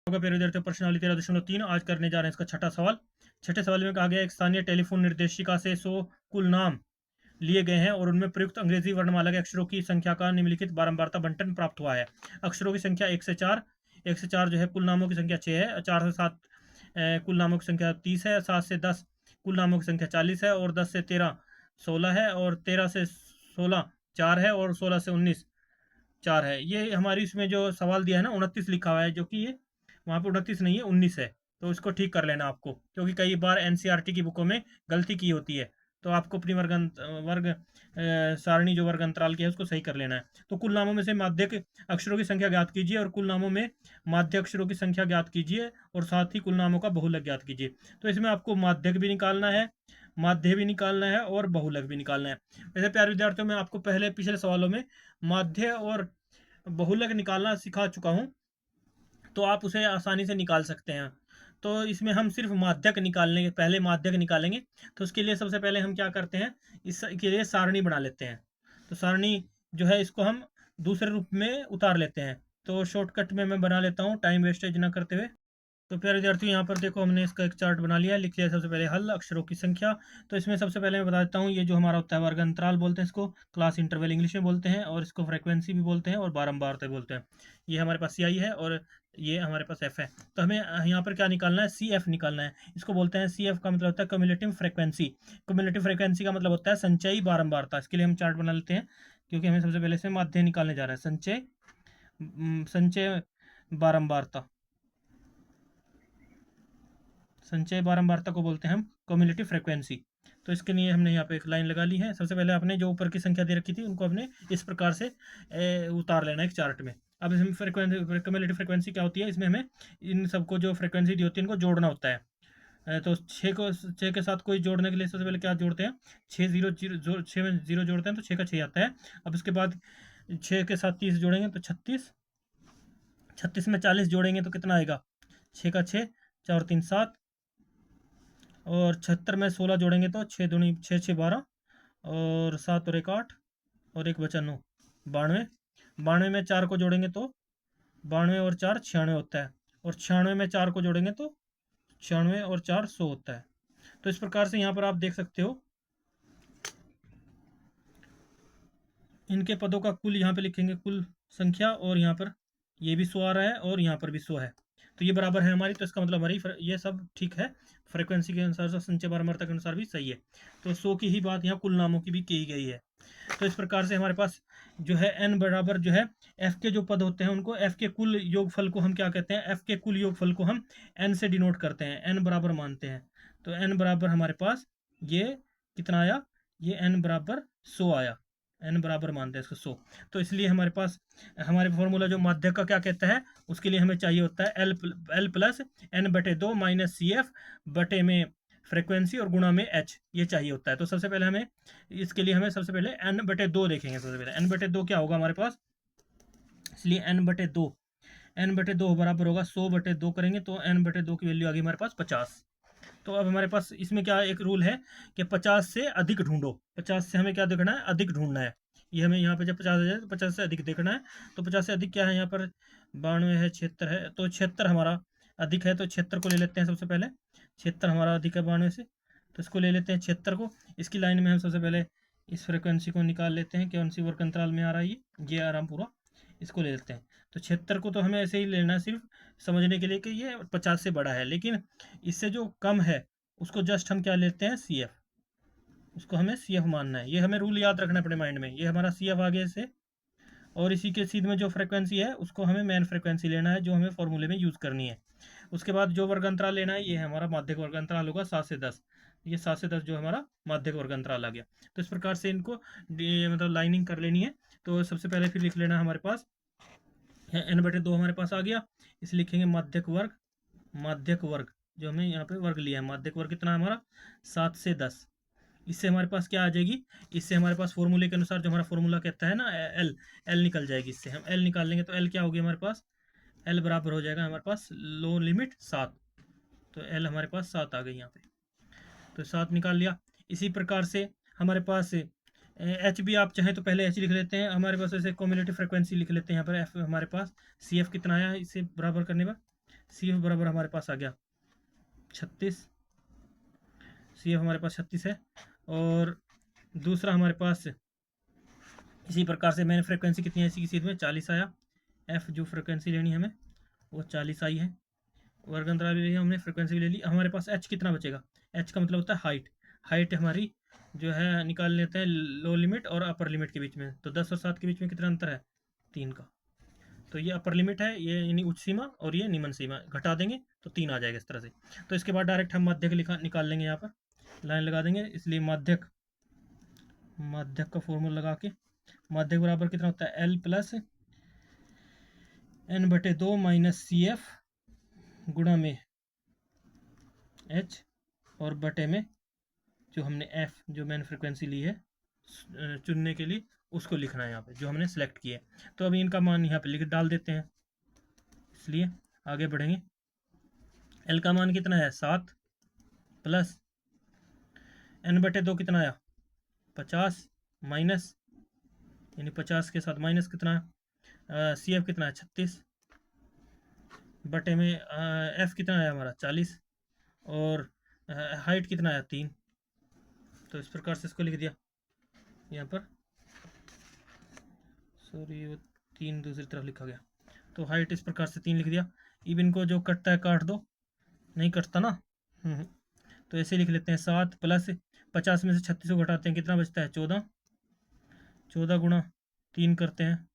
होगा प्यारे विद्यार्थियों, प्रश्नावली 13.3 आज करने जा रहे हैं इसका छठा सवाल। छठे सवाल में कहा गया एक स्थानीय टेलीफोन निर्देशिका से 100 कुल नाम लिए गए हैं और उनमें प्रयुक्त अंग्रेजी वर्णमाला के अक्षरों की संख्या का निम्नलिखित बारंबारता बंटन प्राप्त हुआ है। अक्षरों की संख्या 1 से 4 जो है, कुल नामों की संख्या 6 है, 4 से 7 कुल नामों की संख्या 30 है, 7 से 10 कुल नामों की संख्या 40 है, और 10 से 13 16 है, और 13 से 16 4 है, और 16 से 19 4 है। ये हमारी इसमें जो सवाल दिया है ना, 29 लिखा हुआ है, जो कि ये वहाँ पे 29 नहीं है, 19 है। तो इसको ठीक कर लेना आपको, क्योंकि कई बार एनसीईआरटी की बुकों में गलती की होती है। तो आपको अपनी सारणी जो वर्ग अंतराल की है उसको सही कर लेना है। तो कुल नामों में से माध्यक अक्षरों की संख्या ज्ञात कीजिए, और कुल नामों में माध्य अक्षरों की संख्या ज्ञात कीजिए, और साथ ही कुल नामों का बहुलक ज्ञात कीजिए। तो इसमें आपको माध्यक भी निकालना है, माध्य भी निकालना है, और बहुलक भी निकालना है। वैसे प्यारे विद्यार्थियों, मैं आपको पहले पिछले सवालों में माध्य और बहुलक निकालना सिखा चुका हूँ, तो आप उसे आसानी से निकाल सकते हैं। तो इसमें हम सिर्फ माध्यक निकालने पहले माध्यक निकालेंगे। तो उसके लिए सबसे पहले हम क्या करते हैं, इसके लिए सारणी बना लेते हैं। तो सारणी जो है, इसको हम दूसरे रूप में उतार लेते हैं। तो शॉर्टकट में मैं बना लेता हूँ, टाइम वेस्टेज ना करते हुए। तो प्यारे विद्यार्थियों, यहाँ पर देखो, हमने इसका एक चार्ट बना लिया है। लिख लिया सबसे पहले हल, अक्षरों की संख्या। तो इसमें सबसे पहले मैं बता देता हूँ, ये जो हमारा होता है वर्ग अंतराल बोलते हैं इसको, क्लास इंटरवल इंग्लिश में बोलते हैं, और इसको फ्रीक्वेंसी भी बोलते हैं, और बारंबारता बोलते हैं। ये हमारे पास CI है, और ये हमारे पास F है। तो हमें यहाँ पर क्या निकालना है, CF निकालना है। इसको बोलते हैं, CF का मतलब होता है क्यूमुलेटिव फ्रीक्वेंसी। क्यूमुलेटिव फ्रीक्वेंसी का मतलब होता है संचयी बारंबारता। इसके लिए हम चार्ट बना लेते हैं, क्योंकि हमें सबसे पहले से माध्य निकालने जा रहे हैं। संचय बारंबारता, संचय बारंबारता को बोलते हैं हम क्यूमुलेटिव फ्रीक्वेंसी। तो इसके लिए हमने यहाँ पे एक लाइन लगा ली है। सबसे पहले आपने जो ऊपर की संख्या दे रखी थी, उनको आपने इस प्रकार से उतार लेना है एक चार्ट में। अब इसमें फ्रीक्वेंसी, क्यूमुलेटिव फ्रीक्वेंसी क्या होती है, इसमें हमें इन सबको जो फ्रीक्वेंसी दी होती है इनको जोड़ना होता है। तो 6 के साथ कोई जोड़ने के लिए सबसे पहले क्या जोड़ते हैं, 6 में 0 जोड़ते हैं तो 6 का 6 आता है। अब उसके बाद 6 के साथ 30 जोड़ेंगे तो 36, 36 में 40 जोड़ेंगे तो कितना आएगा, 6 का 6, 4 और 3 7, और 76 में 16 जोड़ेंगे तो 6 दूनी 6 6 12, और 7 और 1 8, और एक बचा 9, 92। 92 में 4 को जोड़ेंगे तो 92 और 4 96 होता है, और 96 में 4 को जोड़ेंगे तो 96 और 4 100 होता है। तो इस प्रकार से यहाँ पर आप देख सकते हो, इनके पदों का कुल यहाँ पे लिखेंगे, कुल संख्या, और यहाँ पर ये भी 100 आ रहा है, और यहाँ पर भी 100 है। तो ये बराबर है हमारी। तो इसका मतलब हमारी ये सब ठीक है, फ्रीक्वेंसी के अनुसार, संचय बारंबारता के अनुसार भी सही है। तो 100 की ही बात यहाँ कुल नामों की भी की गई है। तो इस प्रकार से हमारे पास जो है n बराबर जो है f के जो पद होते हैं उनको, f के कुल योगफल को हम क्या कहते हैं, f के कुल योगफल को हम n से डिनोट करते हैं, n बराबर मानते हैं। तो n बराबर हमारे पास ये कितना आया, ये n बराबर 100 आया। n बराबर मानते हैं इसको 100। तो इसलिए हमारे पास हमारे फॉर्मूला जो माध्यक का क्या कहता है, उसके लिए हमें चाहिए होता है L plus n/2 minus CF बटे में फ्रीक्वेंसी और गुणा में H, ये चाहिए होता है। तो सबसे पहले हमें इसके लिए हमें सबसे पहले n/2 देखेंगे। सबसे पहले n/2 क्या होगा हमारे पास, इसलिए n/2 बराबर होगा 100/2 करेंगे तो n/2 की वैल्यू आ गई हमारे पास 50। तो अब हमारे पास इसमें क्या एक रूल है कि 50 से अधिक ढूंढो। 50 से हमें क्या देखना है, अधिक ढूंढना है। ये हमें यहाँ पे जब 50 आ जाए तो 50 से अधिक देखना है। तो 50 से अधिक क्या है, यहाँ पर 92 है, 76 है, तो 76 हमारा अधिक है। तो 76 को ले लेते हैं सबसे पहले। 76 हमारा अधिक है 92 से, तो इसको ले लेते हैं 76 को। इसकी लाइन में हम सबसे पहले इस फ्रिक्वेंसी को निकाल लेते हैं, कौन सी वर्ग अंतराल में आ रहा है ये आ रहा पूरा। इसको ले लेते हैं। तो 76 को तो हमें ऐसे ही लेना है, सिर्फ समझने के लिए कि ये 50 से बड़ा है, लेकिन इससे जो कम है उसको जस्ट हम क्या लेते हैं, CF। उसको हमें CF मानना है। ये हमें रूल याद रखना है अपने माइंड में। ये हमारा CF आगे से, और इसी के सीध में जो फ्रिक्वेंसी है उसको हमें मेन फ्रिक्वेंसी लेना है, जो हमें फॉर्मूले में यूज़ करनी है। उसके बाद जो वर्ग अंतराल लेना है, ये है हमारा माध्यक वर्ग अंतराल होगा 7 से 10। ये 7 से 10 जो हमारा माध्यक वर्ग अंतराल आ गया। तो इस प्रकार से इनको मतलब लाइनिंग कर लेनी है। तो सबसे पहले फिर लिख लेना है हमारे पास n/2 हमारे पास आ गया। इसे लिखेंगे माध्यक वर्ग, माध्यक वर्ग जो हमें यहाँ पे वर्ग लिया है, माध्यक वर्ग कितना है हमारा 7 से 10। इससे हमारे पास क्या आ जाएगी, इससे हमारे पास फॉर्मूले के अनुसार जो हमारा फॉर्मूला कहता है ना, एल निकल जाएगी। इससे हम एल निकाल लेंगे तो एल क्या होगी हमारे पास, एल बराबर हो जाएगा हमारे पास लो लिमिट 7। तो एल हमारे पास 7 आ गई यहाँ पे। तो 7 निकाल लिया। इसी प्रकार से हमारे पास एच भी आप चाहें तो पहले एच लिख लेते हैं। हमारे पास ऐसे कम्युलेटिव फ्रिक्वेंसी लिख लेते हैं यहाँ पर एफ हमारे पास। CF कितना आया इसे बराबर करने पर, सी एफ बराबर हमारे पास आ गया 36, सी एफ हमारे पास 36 है। और दूसरा हमारे पास इसी प्रकार से मैंने फ्रिक्वेंसी कितनी है इसी की सीध में 40 आया। एफ जो फ्रिक्वेंसी लेनी है हमें वो 40 आई है। वर्ग अंतराल भी लिया हमने, फ्रिक्वेंसी भी ले ली। हमारे पास एच कितना बचेगा, एच का मतलब होता है हाइट। हाइट हमारी जो है निकाल लेते हैं लो लिमिट और अपर लिमिट के बीच में। तो 10 और 7 के बीच में कितना अंतर है, 3 का। तो ये अपर लिमिट है, ये यानी उच्च सीमा, और ये निम्न सीमा, घटा देंगे तो 3 आ जाएगा इस तरह से। तो इसके बाद डायरेक्ट हम माध्यक निकाल लेंगे, यहाँ पर लाइन लगा देंगे। इसलिए माध्यक का फॉर्मूला लगा के माध्यक बराबर कितना होता है, एल प्लस एन बटे 2 माइनस सी एफ गुणा में एच और बटे में जो हमने एफ जो मैंने फ्रिक्वेंसी ली है चुनने के लिए उसको लिखना है यहाँ पे जो हमने सेलेक्ट किया है। तो अभी इनका मान यहाँ पे लिख डाल देते हैं। इसलिए आगे बढ़ेंगे। एल का मान कितना है 7 प्लस एन बटे 2 कितना आया 50 माइनस यानी 50 के साथ माइनस कितना सी एफ कितना है 36 बटे में एफ कितना आया हमारा 40 और हाइट कितना आया 3। तो इस प्रकार से इसको लिख दिया यहाँ पर, सॉरी वो 3 दूसरी तरफ लिखा गया। तो हाइट इस प्रकार से 3 लिख दिया। अब इनको जो कटता है काट दो, नहीं कटता ना। तो ऐसे लिख लेते हैं 7 प्लस 50 में से 36 को घटाते हैं कितना बचता है 14, 14 गुणा 3 करते हैं,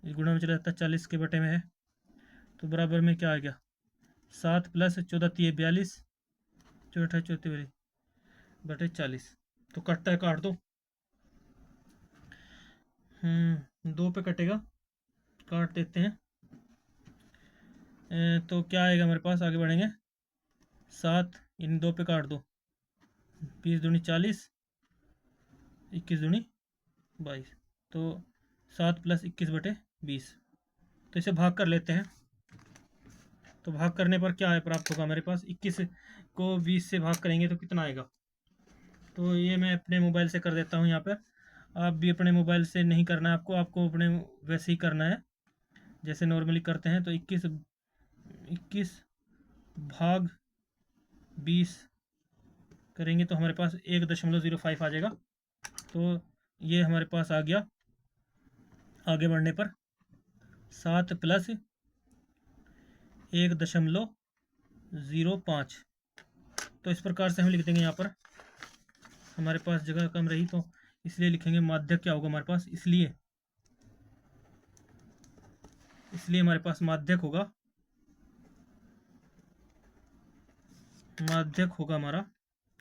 इस गुणा में चला जाता है 40 के बटे में है। तो बराबर में क्या आ गया 7 प्लस 14 3 42 चौथा 34 बटे 40। तो कटता है काट दो, 2 पे कटेगा, काट देते हैं। तो क्या आएगा हमारे पास, आगे बढ़ेंगे। 7 इन 2 पे काट दो, 20 दूनी 40, 21 दूनी 22। तो 7 प्लस 21 बटे 20। तो इसे भाग कर लेते हैं। तो भाग करने पर क्या है प्राप्त होगा हमारे पास, 21 को 20 से भाग करेंगे तो कितना आएगा। तो ये मैं अपने मोबाइल से कर देता हूँ यहाँ पर। आप भी अपने मोबाइल से नहीं करना है आपको अपने वैसे ही करना है जैसे नॉर्मली करते हैं। तो 21 भाग 20 करेंगे तो हमारे पास 1.05 आ जाएगा। तो ये हमारे पास आ गया। आगे बढ़ने पर 7 प्लस 1.05। तो इस प्रकार से हम लिख देंगे। यहाँ पर हमारे पास जगह कम रही तो इसलिए लिखेंगे माध्यक क्या होगा हमारे पास, इसलिए हमारे पास माध्यक होगा हमारा।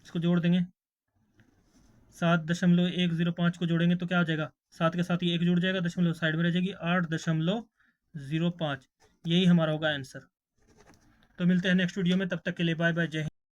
इसको जोड़ देंगे, 7.105 को जोड़ेंगे तो क्या आ जाएगा, 7 के साथ ही 1 जुड़ जाएगा, दशमलव साइड में रह जाएगी, 8.05। यही हमारा होगा आंसर। तो मिलते हैं नेक्स्ट वीडियो में, तब तक के लिए बाय बाय, जय हिंद।